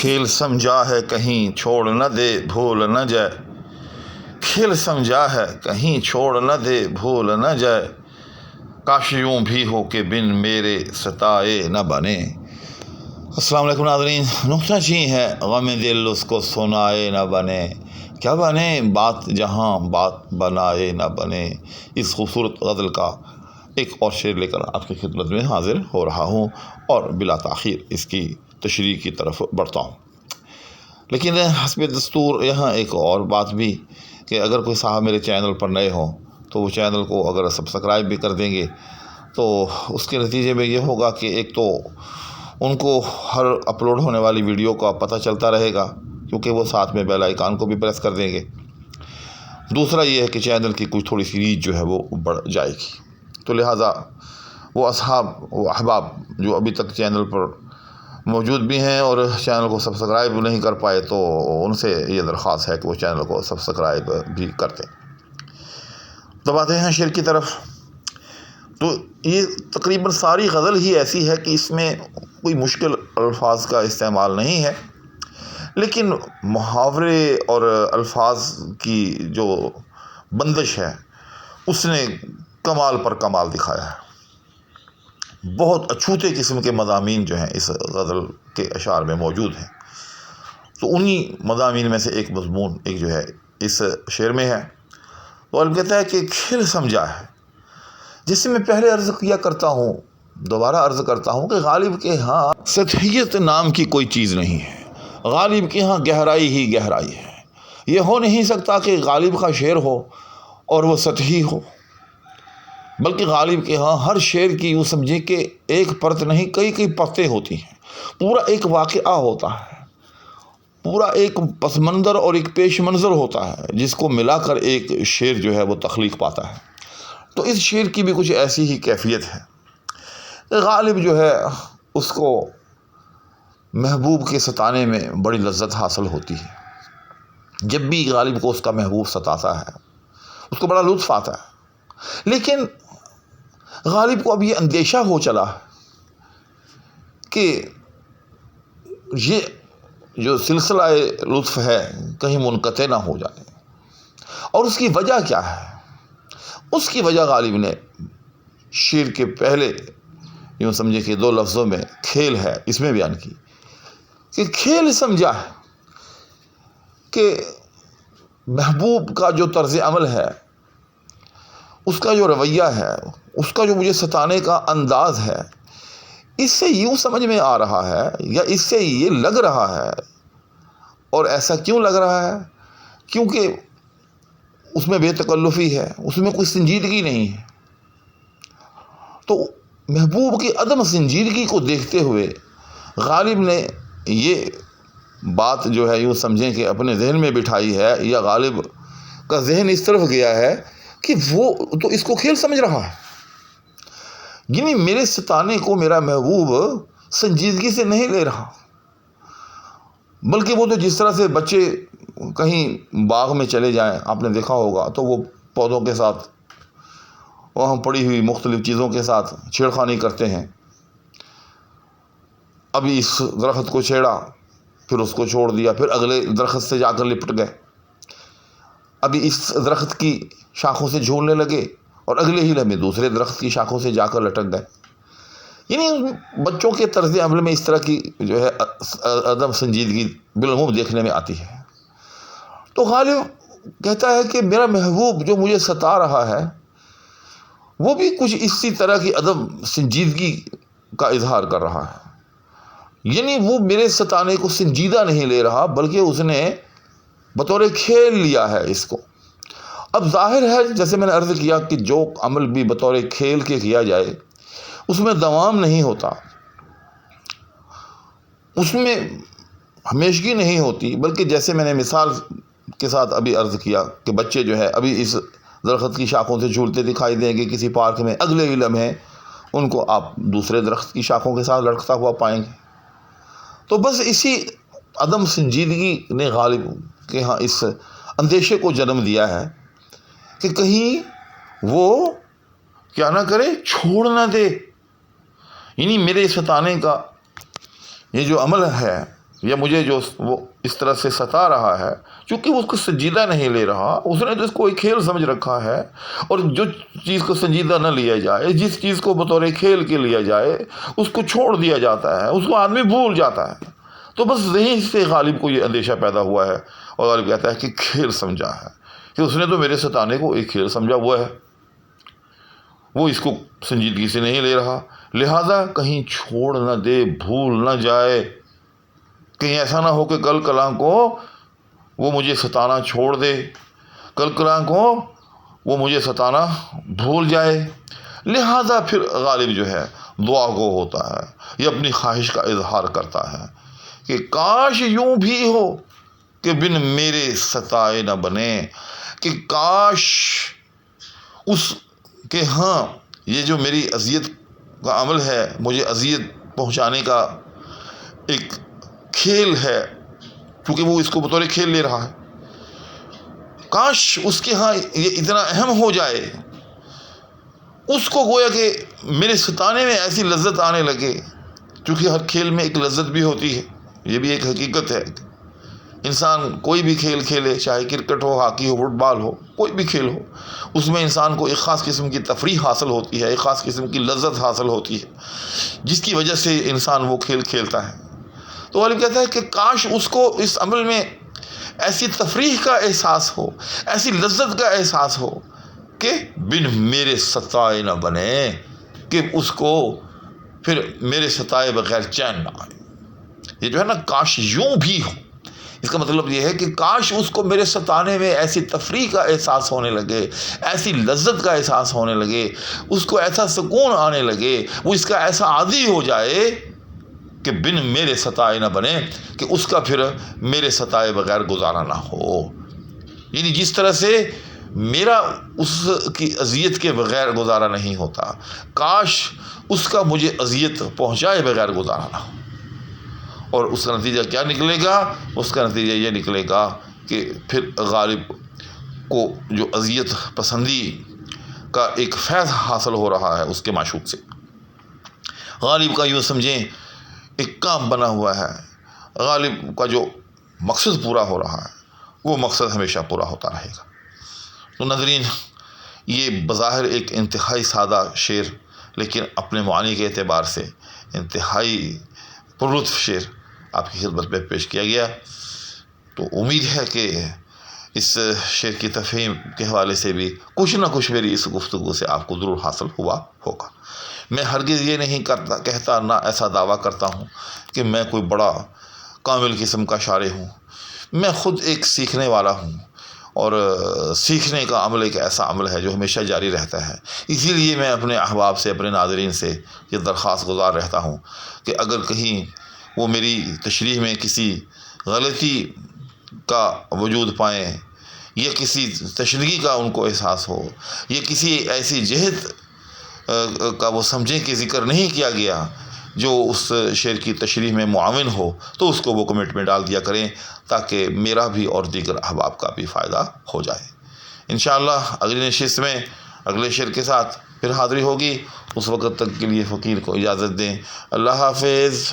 کھیل سمجھا ہے کہیں چھوڑ نہ دے بھول نہ جائے، کھیل سمجھا ہے کہیں چھوڑ نہ دے بھول نہ جائے، کاش یوں بھی ہو کہ بن میرے ستائے نہ بنے۔ السلام علیکم ناظرین، نقطہ چین ہے غم دل اس کو سنائے نہ بنے، کیا بنے بات جہاں بات بنائے نہ بنے۔ اس خوبصورت غزل کا ایک اور شعر لے کر آپ کی خدمت میں حاضر ہو رہا ہوں اور بلا تاخیر اس کی تشریح کی طرف بڑھتا ہوں۔ لیکن حسب دستور یہاں ایک اور بات بھی کہ اگر کوئی صاحب میرے چینل پر نئے ہوں تو وہ چینل کو اگر سبسکرائب بھی کر دیں گے تو اس کے نتیجے میں یہ ہوگا کہ ایک تو ان کو ہر اپلوڈ ہونے والی ویڈیو کا پتہ چلتا رہے گا کیونکہ وہ ساتھ میں بیل آئیکن کو بھی پریس کر دیں گے۔ دوسرا یہ ہے کہ چینل کی کچھ تھوڑی سی ریچ جو ہے وہ بڑھ جائے گی، تو لہٰذا وہ اصحاب و احباب جو ابھی تک چینل پر موجود بھی ہیں اور چینل کو سبسکرائب نہیں کر پائے تو ان سے یہ درخواست ہے کہ وہ چینل کو سبسکرائب بھی کر دیں۔ تو آتے ہیں شعر کی طرف۔ تو یہ تقریباً ساری غزل ہی ایسی ہے کہ اس میں کوئی مشکل الفاظ کا استعمال نہیں ہے، لیکن محاورے اور الفاظ کی جو بندش ہے اس نے کمال پر کمال دکھایا ہے۔ بہت اچھوتے قسم کے مضامین جو ہیں اس غزل کے اشعار میں موجود ہیں، تو انہی مضامین میں سے ایک مضمون ایک جو ہے اس شعر میں ہے۔ غالب کہتا ہے کہ کھیل سمجھا ہے، جس سے میں پہلے عرض کیا کرتا ہوں، دوبارہ عرض کرتا ہوں کہ غالب کے ہاں سطحیت نام کی کوئی چیز نہیں ہے، غالب کے ہاں گہرائی ہی گہرائی ہے۔ یہ ہو نہیں سکتا کہ غالب کا شعر ہو اور وہ سطحی ہو، بلکہ غالب کے ہاں ہر شعر کی یوں سمجھے کہ ایک پرت نہیں کئی کئی پرتیں ہوتی ہیں، پورا ایک واقعہ ہوتا ہے، پورا ایک پس منظر اور ایک پیش منظر ہوتا ہے جس کو ملا کر ایک شعر جو ہے وہ تخلیق پاتا ہے۔ تو اس شعر کی بھی کچھ ایسی ہی کیفیت ہے کہ غالب جو ہے اس کو محبوب کے ستانے میں بڑی لذت حاصل ہوتی ہے۔ جب بھی غالب کو اس کا محبوب ستاتا ہے اس کو بڑا لطف آتا ہے، لیکن غالب کو اب یہ اندیشہ ہو چلا کہ یہ جو سلسلہ لطف ہے کہیں منقطع نہ ہو جائے، اور اس کی وجہ کیا ہے؟ اس کی وجہ غالب نے شعر کے پہلے یوں سمجھے کہ 2 لفظوں میں کھیل ہے اس میں بیان کی کہ کھیل سمجھا ہے کہ محبوب کا جو طرز عمل ہے، اس کا جو رویہ ہے، اس کا جو مجھے ستانے کا انداز ہے، اس سے یوں سمجھ میں آ رہا ہے یا اس سے یہ لگ رہا ہے، اور ایسا کیوں لگ رہا ہے؟ کیونکہ اس میں بے تکلفی ہے، اس میں کوئی سنجیدگی نہیں ہے۔ تو محبوب کی عدم سنجیدگی کو دیکھتے ہوئے غالب نے یہ بات جو ہے یوں سمجھیں کہ اپنے ذہن میں بٹھائی ہے، یا غالب کا ذہن اس طرف گیا ہے کہ وہ تو اس کو کھیل سمجھ رہا ہے، یعنی میرے ستانے کو میرا محبوب سنجیدگی سے نہیں لے رہا، بلکہ وہ تو جس طرح سے بچے کہیں باغ میں چلے جائیں، آپ نے دیکھا ہوگا، تو وہ پودوں کے ساتھ وہاں پڑی ہوئی مختلف چیزوں کے ساتھ چھیڑخانی کرتے ہیں۔ ابھی اس درخت کو چھیڑا، پھر اس کو چھوڑ دیا، پھر اگلے درخت سے جا کر لپٹ گئے، ابھی اس درخت کی شاخوں سے جھولنے لگے اور اگلے ہی لمحے دوسرے درخت کی شاخوں سے جا کر لٹک گئے۔ یعنی بچوں کے طرز عمل میں اس طرح کی جو ہے عدم سنجیدگی بالعموم دیکھنے میں آتی ہے۔ تو غالب کہتا ہے کہ میرا محبوب جو مجھے ستا رہا ہے وہ بھی کچھ اسی طرح کی عدم سنجیدگی کا اظہار کر رہا ہے، یعنی وہ میرے ستانے کو سنجیدہ نہیں لے رہا، بلکہ اس نے بطور کھیل لیا ہے اس کو۔ اب ظاہر ہے جیسے میں نے عرض کیا کہ جو عمل بھی بطور کھیل کے کیا جائے اس میں دوام نہیں ہوتا، اس میں ہمیشگی نہیں ہوتی، بلکہ جیسے میں نے مثال کے ساتھ ابھی عرض کیا کہ بچے جو ہے ابھی اس درخت کی شاخوں سے جھولتے دکھائی دیں گے کسی پارک میں، اگلے ہی لمحے ان کو آپ دوسرے درخت کی شاخوں کے ساتھ لٹکتا ہوا پائیں گے۔ تو بس اسی عدم سنجیدگی نے غالب کے ہاں اس اندیشے کو جنم دیا ہے کہ کہیں وہ کیا نہ کرے، چھوڑ نہ دے، یعنی میرے ستانے کا یہ جو عمل ہے یا مجھے جو وہ اس طرح سے ستا رہا ہے، چونکہ وہ اس کو سنجیدہ نہیں لے رہا، اس نے تو اس کو ایک کھیل سمجھ رکھا ہے، اور جو چیز کو سنجیدہ نہ لیا جائے، جس چیز کو بطور کھیل کے لیا جائے، اس کو چھوڑ دیا جاتا ہے، اس کو آدمی بھول جاتا ہے۔ تو بس ذہن سے غالب کو یہ اندیشہ پیدا ہوا ہے، اور غالب کہتا ہے کہ کھیل سمجھا ہے، کہ اس نے تو میرے ستانے کو ایک کھیل سمجھا ہوا ہے، وہ اس کو سنجیدگی سے نہیں لے رہا، لہٰذا کہیں چھوڑ نہ دے، بھول نہ جائے، کہیں ایسا نہ ہو کہ کل کلاں کو وہ مجھے ستانا چھوڑ دے، کل کلاں کو وہ مجھے ستانا بھول جائے۔ لہٰذا پھر غالب جو ہے دعا گو ہوتا ہے، یہ اپنی خواہش کا اظہار کرتا ہے کہ کاش یوں بھی ہو کہ بن میرے ستائے نہ بنے، کہ کاش اس کہ ہاں یہ جو میری اذیت کا عمل ہے، مجھے اذیت پہنچانے کا ایک کھیل ہے، کیونکہ وہ اس کو بطور کھیل لے رہا ہے، کاش اس کے ہاں یہ اتنا اہم ہو جائے، اس کو گویا کہ میرے ستانے میں ایسی لذت آنے لگے، کیونکہ ہر کھیل میں ایک لذت بھی ہوتی ہے، یہ بھی ایک حقیقت ہے۔ انسان کوئی بھی کھیل کھیلے، چاہے کرکٹ ہو، ہاکی ہو، فٹ بال ہو، کوئی بھی کھیل ہو، اس میں انسان کو ایک خاص قسم کی تفریح حاصل ہوتی ہے، ایک خاص قسم کی لذت حاصل ہوتی ہے، جس کی وجہ سے انسان وہ کھیل کھیلتا ہے۔ تو غالب کہتا ہے کہ کاش اس کو اس عمل میں ایسی تفریح کا احساس ہو، ایسی لذت کا احساس ہو کہ بن میرے ستائے نہ بنے، کہ اس کو پھر میرے ستائے بغیر چین نہ آئے۔ یہ جو ہے نا کاش یوں بھی ہو، اس کا مطلب یہ ہے کہ کاش اس کو میرے ستانے میں ایسی تفریح کا احساس ہونے لگے، ایسی لذت کا احساس ہونے لگے، اس کو ایسا سکون آنے لگے، وہ اس کا ایسا عادی ہو جائے کہ بن میرے ستائے نہ بنے، کہ اس کا پھر میرے ستائے بغیر گزارا نہ ہو۔ یعنی جس طرح سے میرا اس کی اذیت کے بغیر گزارا نہیں ہوتا، کاش اس کا مجھے اذیت پہنچائے بغیر گزارا نہ ہو۔ اور اس کا نتیجہ کیا نکلے گا؟ اس کا نتیجہ یہ نکلے گا کہ پھر غالب کو جو اذیت پسندی کا ایک فیض حاصل ہو رہا ہے اس کے معشوق سے، غالب کا یوں سمجھیں ایک کام بنا ہوا ہے، غالب کا جو مقصد پورا ہو رہا ہے وہ مقصد ہمیشہ پورا ہوتا رہے گا۔ تو ناظرین، یہ بظاہر ایک انتہائی سادہ شعر، لیکن اپنے معانی کے اعتبار سے انتہائی پرلطف شعر آپ کی خدمت میں پیش کیا گیا۔ تو امید ہے کہ اس شعر کی تفہیم کے حوالے سے بھی کچھ نہ کچھ میری اس گفتگو سے آپ کو ضرور حاصل ہوا ہوگا۔ میں ہرگز یہ نہیں کہتا، نہ ایسا دعویٰ کرتا ہوں کہ میں کوئی بڑا کامل قسم کا شارح ہوں، میں خود ایک سیکھنے والا ہوں، اور سیکھنے کا عمل ایک ایسا عمل ہے جو ہمیشہ جاری رہتا ہے۔ اسی لیے میں اپنے احباب سے، اپنے ناظرین سے یہ درخواست گزار رہتا ہوں کہ اگر کہیں وہ میری تشریح میں کسی غلطی کا وجود پائیں، یا کسی تشنگی کا ان کو احساس ہو، یا کسی ایسی جہت کا وہ سمجھیں کہ ذکر نہیں کیا گیا جو اس شعر کی تشریح میں معاون ہو، تو اس کو وہ کمنٹ میں ڈال دیا کریں، تاکہ میرا بھی اور دیگر احباب کا بھی فائدہ ہو جائے۔ انشاءاللہ اگلی نشست میں اگلے شعر کے ساتھ پھر حاضری ہوگی۔ اس وقت تک کے لیے فقیر کو اجازت دیں۔ اللہ حافظ۔